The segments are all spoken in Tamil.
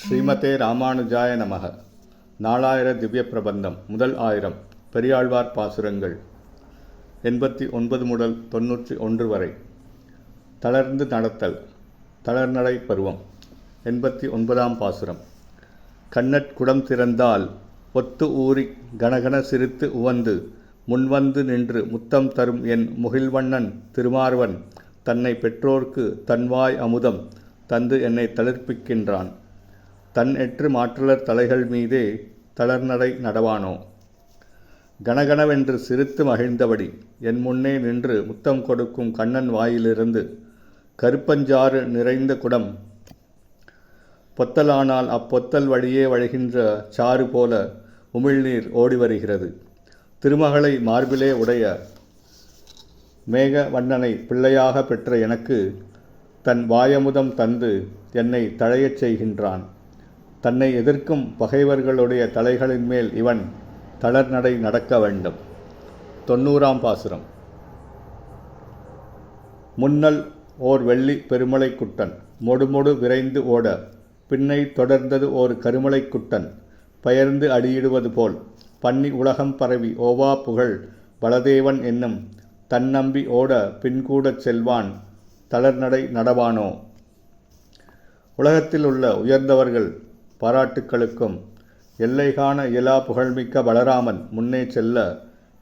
ஸ்ரீமதே ராமானுஜாய நமக. நாலாயிர திவ்ய பிரபந்தம். முதல் ஆயிரம். பெரியாழ்வார் பாசுரங்கள் 89 முதல் 91 வரை. தளர்ந்து நடத்தல். தளர்நடை பருவம். 89ஆம் பாசுரம். கண்ணற் குடம் திறந்தால் ஒத்து ஊறி கணகன சிரித்து உவந்து முன்வந்து நின்று முத்தம் தரும் என் முகில்வண்ணன் திருமார்வன் தன்னை பெற்றோர்க்கு தன்வாய் அமுதம் தந்து என்னை தளிர்ப்பிக்கின்றான். தன் எற்று மாற்றலர் தலைகள் மீதே தளர்நடை நடவானோ. கணகணவென்று சிரித்து மகிழ்ந்தபடி என் முன்னே நின்று முத்தம் கொடுக்கும் கண்ணன் வாயிலிருந்து கருப்பஞ்சாறு நிறைந்த குடம் பொத்தலானால் அப்பொத்தல் வழியே வழிகின்ற சாறு போல உமிழ்நீர் ஓடி வருகிறது. திருமகளை மார்பிலே உடைய மேக வண்ணனை பிள்ளையாக பெற்ற எனக்கு தன் வாயமுதம் தந்து என்னை தழையச் செய்கின்றான். தன்னை எதிர்க்கும் பகைவர்களுடைய தலைகளின் மேல் இவன் தளர்நடை நடக்க வேண்டும். 90ஆம் பாசுரம். முன்னல் ஓர் வெள்ளி பெருமலை குட்டன் மொடுமொடு விரைந்து ஓட பின்னை தொடர்ந்தது ஓர் கருமலை குட்டன் பெயர்ந்து அடியிடுவது போல் பன்னி உலகம் பரவி ஓவா புகழ் பலதேவன் என்னும் தன்னம்பி ஓட பின்கூடச் செல்வான் தளர்நடை நடவானோ. உலகத்தில் உள்ள உயர்ந்தவர்கள் பாராட்டுக்களுக்கும் எல்லை காண இயலா புகழ்மிக்க பலராமன் முன்னே செல்ல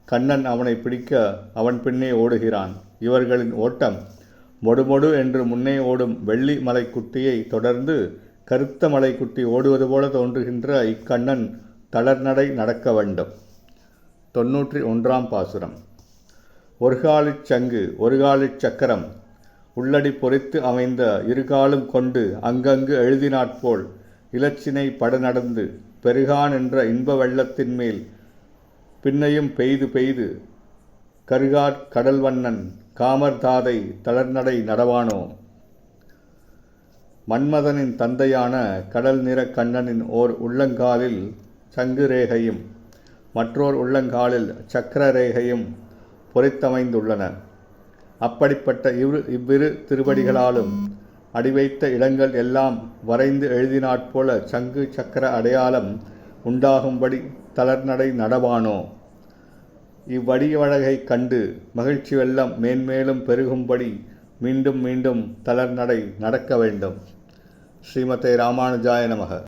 கண்ணன் அவனை பிடிக்க அவன் பின்னே ஓடுகிறான். இவர்களின் ஓட்டம் மொடுமொடு என்று முன்னே ஓடும் வெள்ளி மலைக்குட்டியை தொடர்ந்து கருத்த மலைக்குட்டி ஓடுவது போல தோன்றுகின்ற இக்கண்ணன் தளர்நடை நடக்க வேண்டும். 91ஆம் பாசுரம். ஒருகாலிற் சங்கு ஒருகாலிற் சக்கரம் உள்ளடி பொறித்து அமைந்த இருகாலும் கொண்டு அங்கங்கு எழுதினாற்போல் இலச்சினை பட நடந்து பெருகான் என்ற இன்ப வெள்ளத்தின் மேல் பின்னையும் பெய்து பெய்து கருகாற் கடல்வண்ணன் காமர் தாதை தளர்நடை நடவானோ. மன்மதனின் தந்தையான கடல் நிற கண்ணனின் ஓர் உள்ளங்காலில் சங்கு ரேகையும் மற்றோர் உள்ளங்காலில் சக்கர ரேகையும் பொறித்தமைந்துள்ளன. அப்படிப்பட்ட இவ்விரு திருவடிகளாலும் அடிவைத்த இடங்கள் எல்லாம் வரைந்து எழுதினாற்போல சங்கு சக்கர அடையாளம் உண்டாகும்படி தளர்நடை நடவானோ. இவ்வடிவழகை கண்டு மகிழ்ச்சி வெள்ளம் மேன்மேலும் பெருகும்படி மீண்டும் மீண்டும் தளர்நடை நடக்க வேண்டும். ஸ்ரீமதே ராமானுஜாய நமக.